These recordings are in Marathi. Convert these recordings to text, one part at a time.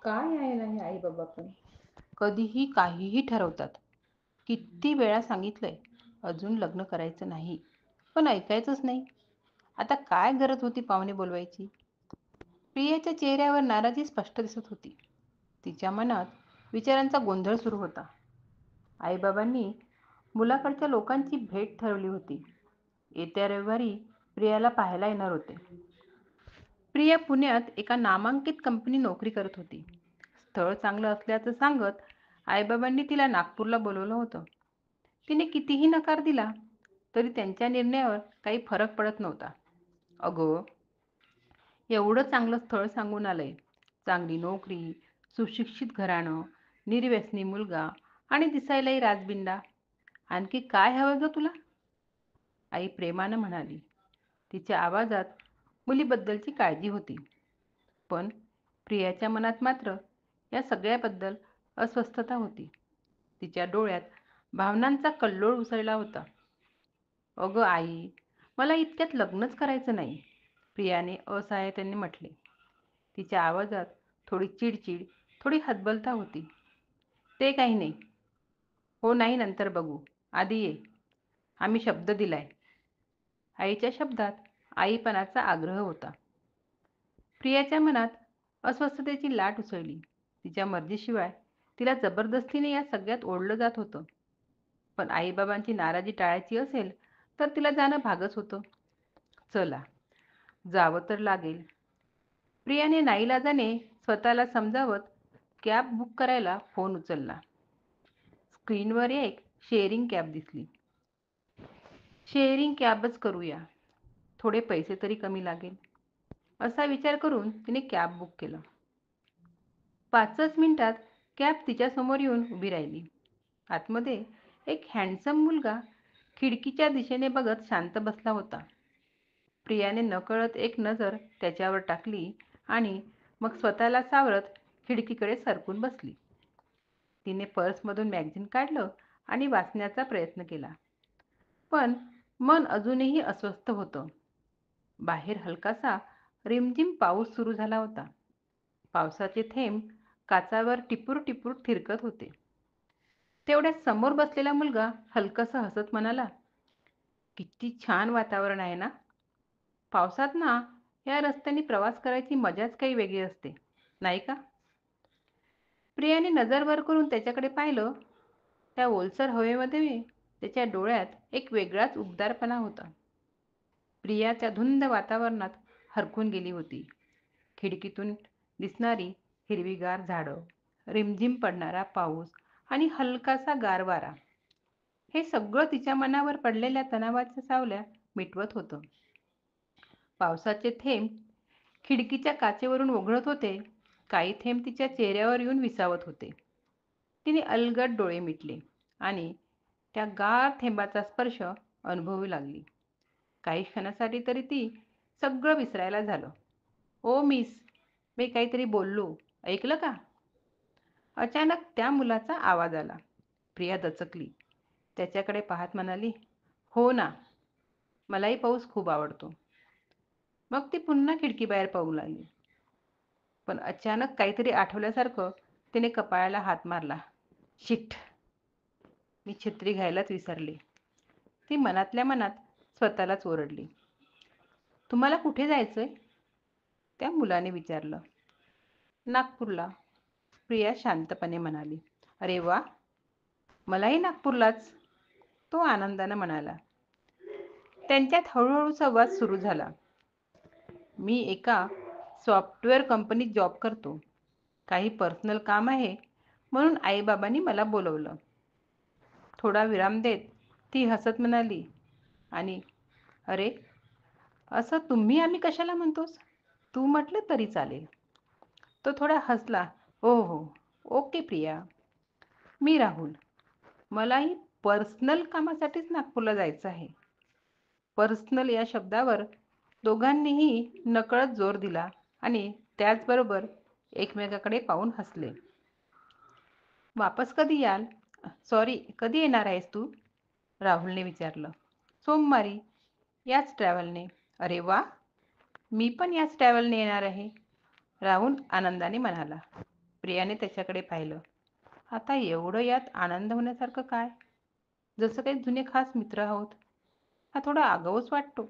काय आहे ना हे आई बाबा पण. कधीही काहीही ठरवतात. किती वेळा सांगितलंय अजून लग्न करायचं नाही, पण ऐकायचंच नाही. आता काय गरज होती पाहुणे बोलवायची? प्रियाच्या चेहऱ्यावर नाराजी स्पष्ट दिसत होती. तिच्या मनात विचारांचा गोंधळ सुरू होता. आईबाबांनी मुलाकडच्या लोकांची भेट ठरवली होती. येत्या रविवारी प्रियाला पाहायला येणार होते. प्रिया पुण्यात एका नामांकित कंपनी नोकरी करत होती. स्थळ चांगलं असल्याचं सांगत आईबाबांनी तिला नागपूरला बोलवलं होतं. तिने कितीही नकार दिला तरी त्यांच्या निर्णयावर काही फरक पडत नव्हता. अगं, एवढं चांगलं स्थळ सांगून आलंय. चांगली नोकरी, सुशिक्षित घराणं, निर्व्यसनी मुलगा आणि दिसायलाही राजबिंडा. आणखी काय हवं ग तुला? आई प्रेमानं म्हणाली. तिच्या आवाजात मुलीबद्दलची काळजी होती. पण प्रियाच्या मनात मात्र या सगळ्याबद्दल अस्वस्थता होती. तिच्या डोळ्यात भावनांचा कल्लोळ उसळला होता. अगं आई, मला इतक्यात लग्नच करायचं नाही, प्रियाने असहाय्यतेने म्हटले. तिच्या आवाजात थोडी चिडचिड, थोडी हतबलता होती. ते काही नाही. हो नाही नंतर बघू. आधी ये. आम्ही शब्द दिलाय. आईच्या शब्दात आईपणाचा आग्रह होता. प्रियाच्या मनात अस्वस्थतेची लाट उसळली. तिच्या मर्जीशिवाय तिला जबरदस्तीने या सगळ्यात ओढलं जात होतं. पण आईबाबांची नाराजी टाळायची असेल तर तिला जाणं भागच होतं. चला, जावं तर लागेल. प्रियाने नाईलाजाने स्वतःला समजावत कॅब बुक करायला फोन उचलला. स्क्रीनवर एक शेअरिंग कॅब दिसली. शेअरिंग कॅबच करूया. थोडे पैसे तरी कमी लागेल. असा विचार करून तिने कॅब बुक केलं. 5च मिनिटात कॅब तिच्यासमोर येऊन उभी राहिली. आतमध्ये एक हँडसम मुलगा खिडकीच्या दिशेने बघत शांत बसला होता. प्रियाने नकळत एक नजर त्याच्यावर टाकली आणि मग स्वतःला सावरत खिडकीकडे सरकून बसली. तिने पर्समधून मॅगझिन काढलं आणि वाचण्याचा प्रयत्न केला. पण मन अजूनही अस्वस्थ होतं. बाहेर हलकासा रिमझिम पाऊस सुरू झाला होता. पावसाचे थेंब काचावर टिपूर टिपूर थिरकत होते. तेवढ्यात समोर बसलेला मुलगा हलकसा हसत म्हणाला, किती छान वातावरण आहे ना? पावसात ना या रस्त्याने प्रवास करायची मजाच काही वेगळी असते, नाही का? प्रियाने नजर वर करून त्याच्याकडे पाहिलं. त्या ओलसर हवेमध्ये त्याच्या डोळ्यात एक वेगळाच उबदारपणा होता. प्रिया त्या धुंद वातावरणात हरखून गेली होती. खिडकीतून दिसणारी हिरवीगार झाडं, रिमझिम पडणारा पाऊस आणि हलकासा गार वारा, हे सगळं तिच्या मनावर पडलेल्या तणावाच्या सावल्या मिटवत होतं. पावसाचे थेंब खिडकीच्या काचेवरून ओघळत होते. काही थेंब तिच्या चेहऱ्यावर येऊन विसावत होते. तिने अलगद डोळे मिटले आणि त्या गार थेंबाचा स्पर्श अनुभवू लागली. काही क्षणासाठी तरी ती सगळं विसरायला झालं. ओ मिस, मी काहीतरी बोललो, ऐकलं का? अचानक त्या मुलाचा आवाज आला. प्रिया दचकली. त्याच्याकडे पाहत म्हणाली, हो ना, मलाही पाऊस खूप आवडतो. मग ती पुन्हा खिडकीबाहेर पाहू लागली. पण अचानक काहीतरी आठवल्यासारखं तिने कपाळाला हात मारला. शिट, मी छत्री घ्यायलाच विसरले. ती मनातल्या मनात स्वतःलाच ओरडली. तुम्हाला कुठे जायचंय? त्या मुलाने विचारलं. नागपूरला, प्रिया शांतपणे म्हणाली. अरे वा, मलाही नागपूरलाच, तो आनंदानं म्हणाला. त्यांच्यात हळूहळू संवाद सुरू झाला. मी एका सॉफ्टवेअर कंपनीत जॉब करतो. काही पर्सनल काम आहे म्हणून आईबाबांनी मला बोलवलं. थोडा विराम देत ती हसत म्हणाली, आणि अरे, असं तुम्ही आम्ही कशाला म्हणतोस? तू म्हटलं तरी चालेल. तो थोडा हसला. हो हो, ओके प्रिया. मी राहुल. मलाही पर्सनल कामासाठीच नागपूरला जायचं आहे. पर्सनल या शब्दावर दोघांनीही नकळत जोर दिला आणि त्याचबरोबर एकमेकाकडे पाहून हसले. वापस कधी याल? सॉरी, कधी येणार आहेस तू? राहुलने विचारलं. सोमवारी, याच ट्रॅव्हलने. अरे वा, मी पण याच ट्रॅव्हलने येणार आहे, राहुल आनंदाने म्हणाला. प्रियाने त्याच्याकडे पाहिलं. आता एवढं यात आनंद होण्यासारखं काय? जसं काही जुने खास मित्र आहोत. हा थोडा आगाऊच वाटतो,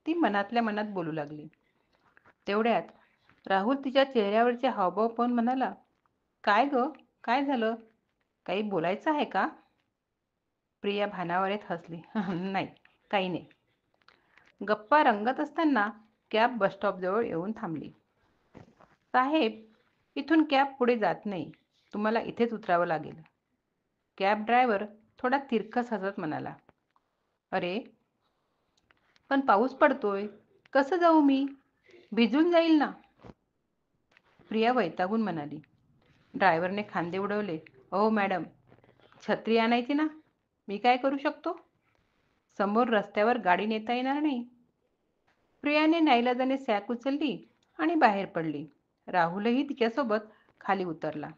ती मनातल्या मनात बोलू लागली. तेवढ्यात राहुल तिच्या चेहऱ्यावरचे हावभाव पाहून म्हणाला, काय ग, काय झालं? काही बोलायचं आहे का? प्रिया भानावर येत हसली. नाही, काही नाही. गप्पा रंगत असताना कॅब बसस्टॉपजवळ येऊन थांबली. साहेब, इथून कॅब पुढे जात नाही. तुम्हाला इथेच उतरावं लागेल. कॅब ड्रायव्हर थोडा तिरकस हसत म्हणाला. अरे, पण पाऊस पडतोय. कसं जाऊ मी? भिजून जाईल ना. प्रिया वैतागून म्हणाली. ड्रायव्हरने खांदे उडवले. अहो मॅडम, छत्री आणायची ना. मी काय करू शकतो? समोर रस्त्यावर गाडी नेता येणार नाही. प्रियाने नाईलाजाने सॅक उचलली आणि बाहेर पडली. राहुलही तिच्यासोबत खाली उतरला.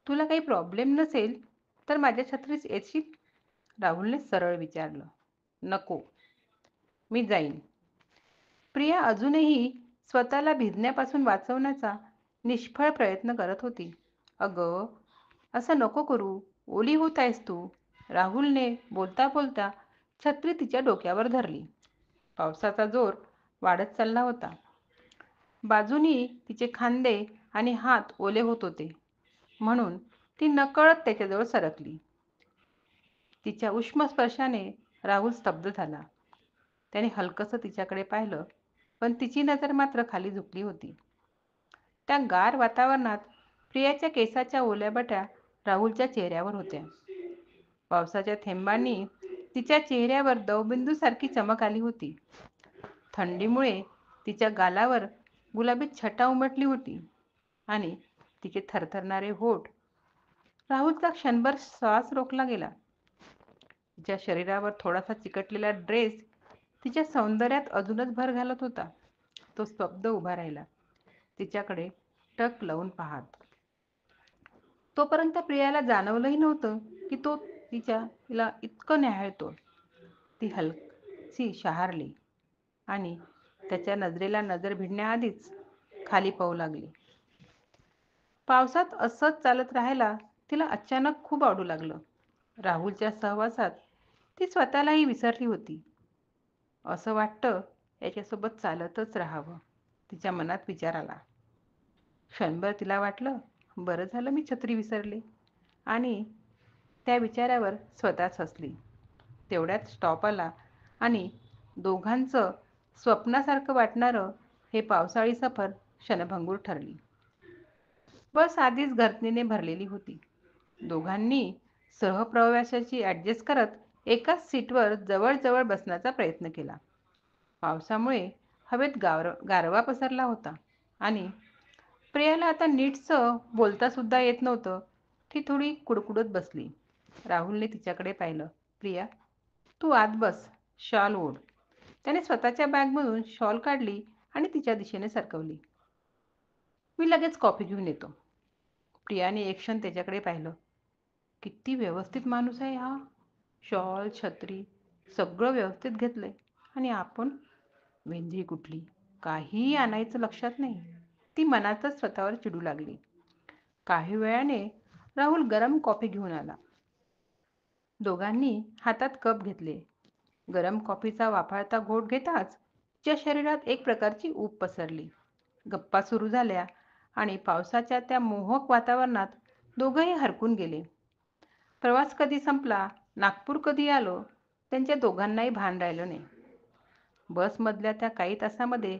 तुला काही प्रॉब्लेम नसेल तर माझ्या छत्रीस येशील? राहुलने सरळ विचारलं. नको, मी जाईन. प्रिया अजूनही स्वतःला भिजण्यापासून वाचवण्याचा निष्फळ प्रयत्न करत होती. अगं, असं नको करू. ओली होत आहेस तू. राहुलने बोलता बोलता छत्री तिच्या डोक्यावर धरली. पावसाचा जोर वाढत चालला होता. बाजूनी तिचे खांदे आणि हात ओले होत होते, म्हणून ती नकळत त्याच्याजवळ सरकली. तिच्या उष्म स्पर्शाने राहुल स्तब्ध झाला. त्याने हलकसं तिच्याकडे पाहिलं, पण तिची नजर मात्र खाली झुकली होती. त्या गार वातावरणात प्रियाच्या केसाच्या ओल्या बट्या राहुलच्या चेहऱ्यावर होत्या. पावसाच्या थेंबांनी तिच्या चेहऱ्यावर दवबिंदूसारखी चमक आली होती. थंडीमुळे तिच्या गालावर गुलाबी छटा उमटली होती आणि तिचे थरथरणारे होठ. राहुलचा क्षणभर श्वास रोखला गेला. तिच्या शरीरावर थोडासा चिकटलेला ड्रेस तिच्या सौंदर्यात अजूनच भर घालत होता. तो स्तब्ध उभा राहिला, तिच्याकडे टक लावून पाहत. तोपर्यंत प्रियाला जाणवलंही नव्हतं की तो तिला इतकं न्याहाळतो. ती हलकीशी शहारली आणि त्याच्या नजरेला नजर भिडण्याआधीच खाली पाहू लागली. पावसात असंच चालत राहायला तिला अचानक खूप आवडू लागलं. राहुलच्या सहवासात ती स्वतःलाही विसरली होती. असं वाटतं याच्यासोबत चालतच राहावं. तिच्या मनात विचार आला. क्षणभर तिला वाटलं, बरं झालं मी छत्री विसरले, आणि त्या विचारावर स्वतःच हसली. तेवढ्यात स्टॉप आला आणि दोघांचं स्वप्नासारखं वाटणारं हे पावसाळी सफर क्षणभंगूर ठरली. बस आधीच गर्दीने भरलेली होती. दोघांनी सहप्रवाशाची ॲडजस्ट करत एकाच सीटवर जवळ बसण्याचा प्रयत्न केला. पावसामुळे हवेत गारवा पसरला होता आणि प्रियाला आता नीटसं बोलता सुद्धा येत नव्हतं. ती थोडी कुडकुडत बसली. राहुलने तिच्याकडे पाहिलं. प्रिया, तू आत बस, शॉल ओढ. त्याने स्वतःच्या बॅगमधून शॉल काढली आणि तिच्या दिशेने सरकवली. मी लगेच कॉफी घेऊन येतो. प्रियाने एक क्षण त्याच्याकडे पाहिलं. किती व्यवस्थित माणूस आहे हा. शॉल, छत्री सगळं व्यवस्थित घेतलंय, आणि आपण वेंधळी कुठली, काहीही आणायचं लक्षात नाही. ती मनातच स्वतःवर चिडू लागली. काही वेळाने राहुल गरम कॉफी घेऊन आला. दोघांनी हातात कप घेतले. गरम कॉफीचा वाफाळता घोट घेताच तिच्या शरीरात एक प्रकारची ऊब पसरली. गप्पा सुरू झाल्या आणि पावसाच्या त्या मोहक वातावरणात दोघंही हरकून गेले. प्रवास कधी संपला, नागपूर कधी आलो, त्यांच्या दोघांनाही भान राहिलं नाही. बसमधल्या त्या काही तासामध्ये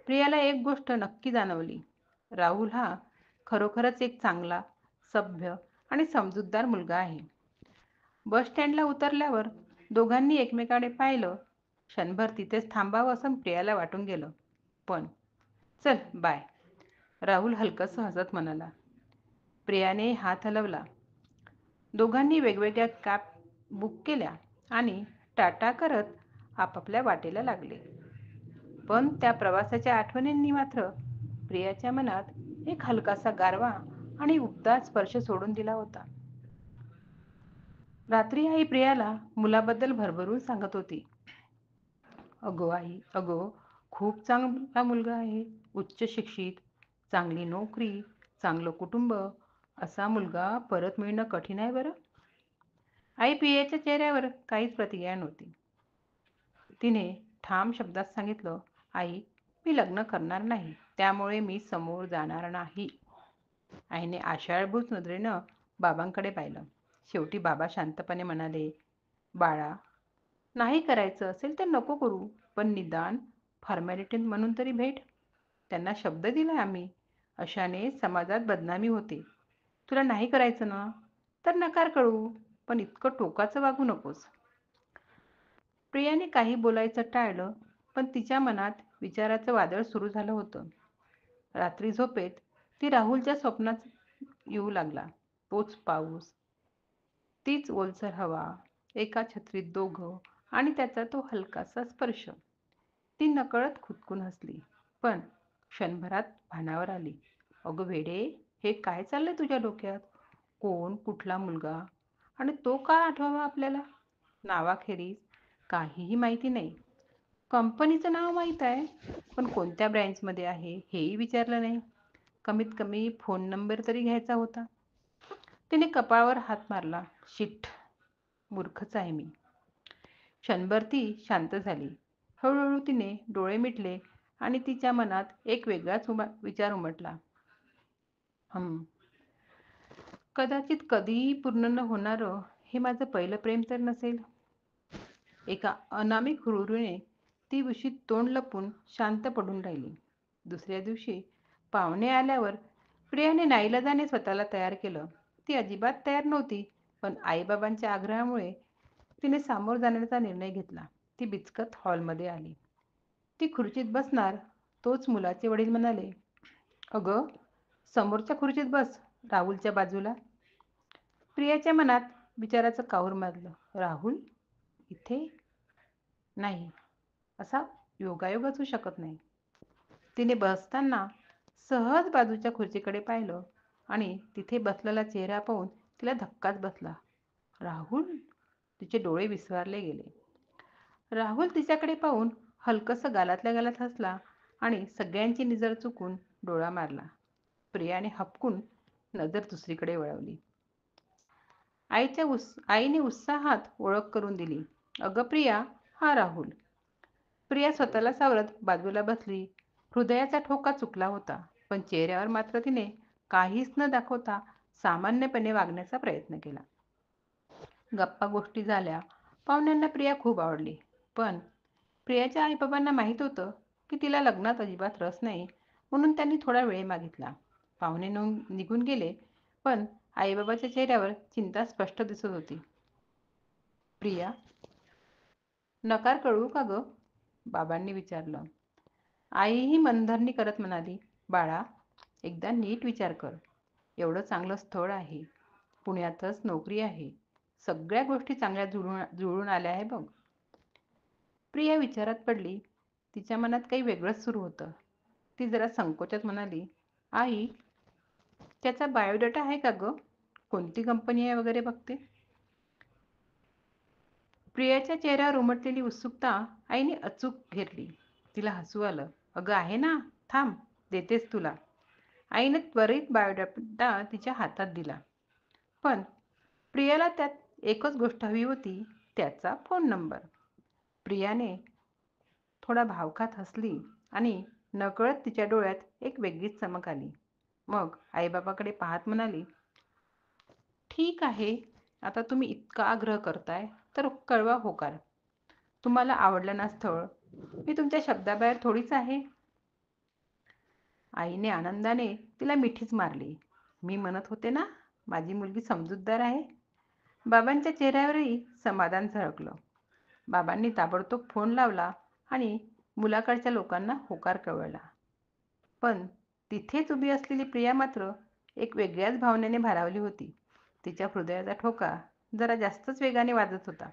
प्रियाला एक गोष्ट नक्की जाणवली. राहुल हा खरोखरच एक चांगला, सभ्य आणि समजूतदार मुलगा आहे. बस स्टँडला उतरल्यावर दोघांनी एकमेकांकडे पाहिलं. क्षणभर तिथेच थांबावं असं प्रियाला वाटून गेलं. पण चल बाय, राहुल हलकसं हसत म्हणाला. प्रियाने हात हलवला. दोघांनी वेगवेगळ्या कॅब बुक केल्या आणि टाटा करत आपापल्या वाटेला लागले. पण त्या प्रवासाच्या आठवणींनी मात्र प्रियाच्या मनात एक हलकासा गारवा आणि उबदार स्पर्श सोडून दिला होता. रात्री आई प्रियाला मुलाबद्दल भरभरून सांगत होती. अगो आई, अगो, खूप चांगला मुलगा आहे. उच्च शिक्षित, चांगली नोकरी, चांगलं कुटुंब, असा मुलगा परत मिळणं कठीण आहे बरं. आई प्रियाच्या चेहऱ्यावर काहीच प्रतिक्रिया नव्हती. तिने ठाम शब्दात सांगितलं, आई, मी लग्न करणार नाही, त्यामुळे मी समोर जाणार नाही. आईने आषाढभूत नजरेनं बाबांकडे पाहिलं. शेवटी बाबा शांतपणे म्हणाले, बाळा, नाही करायचं असेल तर नको करू, पण निदान फॉर्मॅलिटी म्हणून तरी भेट. त्यांना शब्द दिलाय आम्ही, अशाने समाजात बदनामी होते. तुला नाही करायचं ना, तर नकार कळवू, पण इतकं टोकाचं वागू नकोस. प्रियाने काही बोलायचं टाळलं, पण तिच्या मनात विचाराचं वादळ सुरू झालं होतं. रात्री झोपेत ती राहुलच्या स्वप्नात येऊ लागला. तोच पाऊस, तीच ओलसर हवा, एका छत्रीत दोघं आणि त्याचा तो हलकासा स्पर्श. ती नकळत खुदकून हसली, पण क्षणभरात भानावर आली. अगं वेडे, हे काय चाललंय तुझ्या डोक्यात? कोण, कुठला मुलगा आणि तो का आठवावा आपल्याला? नावाखेरीज काहीही माहिती नाही. कंपनीचं नाव माहीत आहे, पण कोणत्या ब्रँचमध्ये आहे हेही विचारलं नाही. कमीत कमी फोन नंबर तरी घ्यायचा होता. तिने कपाळावर हात मारला. शिट, मूर्खच आहे मी. क्षणभर ती शांत झाली. हळूहळू तिने डोळे मिटले आणि तिच्या मनात एक वेगळाच विचार उमटला. कदाचित कधीही पूर्ण न होणारं हे माझं पहिलं प्रेम तर नसेल. एका अनामिक हुरहुरीने ती उशीत तोंड लपून शांत पडून राहिली. दुसऱ्या दिवशी पाहुणे आल्यावर प्रियाने नाईलाजाने स्वतःला तयार केलं. ती अजिबात तयार नव्हती, पण आईबाबांच्या आग्रहामुळे तिने सामोर जाण्याचा निर्णय घेतला. ती बिचकत हॉलमध्ये आली. ती खुर्चीत बसणार तोच मुलाचे वडील म्हणाले, अगं, समोरच्या खुर्चीत बस, राहुलच्या बाजूला. प्रियाच्या मनात विचाराचं काहूर माजलं. राहुल इथे? नाही, असा योगायोग असू शकत नाही. तिने बसताना सहज बाजूच्या खुर्चीकडे पाहिलं आणि तिथे बसलेला चेहरा पाहून तिला धक्काच बसला. राहुल? तिचे डोळे विस्फारले गेले. राहुल तिच्याकडे पाहून हलकसं गालातल्या गालात हसला आणि सगळ्यांची नजर चुकून डोळा मारला. प्रियाने हपकून नजर दुसरीकडे वळवली. आईने उत्साहात ओळख करून दिली. अगं प्रिया, हा राहुल. प्रिया स्वतःला सावरत बाजूला बसली. हृदयाचा ठोका चुकला होता, पण चेहऱ्यावर मात्र तिने काहीच न दाखवता सामान्यपणे वागण्याचा प्रयत्न केला. गप्पा गोष्टी झाल्या. पाहुण्यांना प्रिया खूप आवडली. पण प्रियाच्या आईबाबांना माहीत होतं की तिला लग्नात अजिबात रस नाही, म्हणून त्यांनी थोडा वेळ मागितला. पाहुणे निघून गेले, पण आईबाबाच्या चेहऱ्यावर चिंता स्पष्ट दिसत होती. प्रिया, नकार कळवू का गं? बाबांनी विचारलं. आईही मनधरणी करत म्हणाली, बाळा, एकदा नीट विचार कर. एवढं चांगलं स्थळ आहे, पुण्यातच नोकरी आहे, सगळ्या गोष्टी चांगल्या जुळून आल्या आहे बघ. प्रिया विचारात पडली. तिच्या मनात काही वेगळंच सुरू होतं. ती जरा संकोचात म्हणाली, आई, त्याचा बायोडाटा आहे का गं? कोणती कंपनी आहे वगैरे बघते. प्रियाच्या चेहऱ्यावर उमटलेली उत्सुकता आईने अचूक घेरली. तिला हसू आलं. अगं आहे ना, थांब, देतेस तुला. आईने त्वरित बायोडाटा तिच्या हातात दिला. पण प्रियाला त्यात एकच गोष्ट हवी होती, त्याचा फोन नंबर. प्रियाने थोडा भावखात हसली आणि नकळत तिच्या डोळ्यात एक वेगळीच चमक आली. मग आईबाबाकडे पाहत म्हणाली, ठीक आहे, आता तुम्ही इतका आग्रह करताय तर कळवा होकार. तुम्हाला आवडलं ना स्थळ? मी तुमच्या शब्दाबाहेर थोडीच आहे. आईने आनंदाने तिला मिठीच मारली. मी म्हणत होते ना, माझी मुलगी समजूतदार आहे. बाबांच्या चेहऱ्यावरही समाधान झळकलं. बाबांनी ताबडतोब फोन लावला आणि मुलाकडच्या लोकांना होकार कळवला. पण तिथेच उभी असलेली प्रिया मात्र एक वेगळ्याच भावनेने भारावली होती. तिच्या हृदयाचा ठोका जरा जास्तच वेगाने वाजत होता.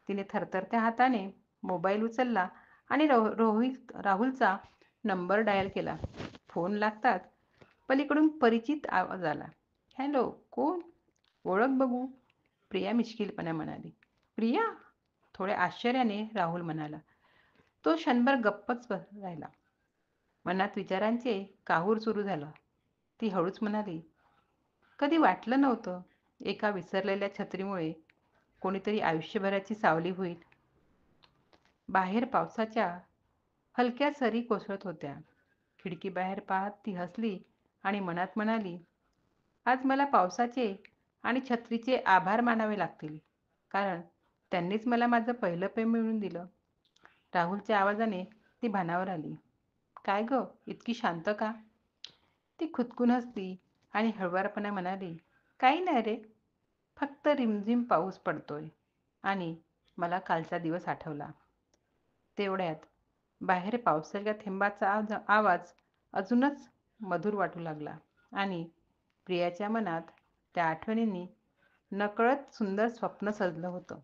तिने थरथरत्या हाताने मोबाईल उचलला आणि राहुलचा नंबर डायल केला. फोन लागताच पलीकडून परिचित आवाज आला. हॅलो, कोण? ओळख बघू, प्रिया मिश्किलपणे म्हणाली. प्रिया? थोड्या आश्चर्याने राहुल म्हणाला. तो क्षणभर गप्पच राहिला. मनात विचारांचे काहूर सुरू झालं. ती हळूच म्हणाली, कधी वाटलं नव्हतं एका विसरलेल्या छत्रीमुळे कोणीतरी आयुष्यभराची सावली होईल. बाहेर पावसाच्या हलक्या सरी कोसळत होत्या. खिडकीबाहेर पाहत ती हसली आणि मनात म्हणाली, आज मला पावसाचे आणि छत्रीचे आभार मानावे लागतील, कारण त्यांनीच मला माझं पहिलं प्रेम मिळवून दिलं. राहुलच्या आवाजाने ती भानावर आली. काय गं, इतकी शांत का? ती खुदकून हसली आणि हळुवारपणे म्हणाली, काही नाही रे, फक्त रिमझिम पाऊस पडतोय आणि मला कालचा दिवस आठवला. तेवढ्यात बाहेर पावसाच्या थेंबाचा आवाज अजूनच मधुर वाटू लागला आणि प्रियाच्या मनात त्या आठवणींनी नकळत सुंदर स्वप्न सजलं होतं.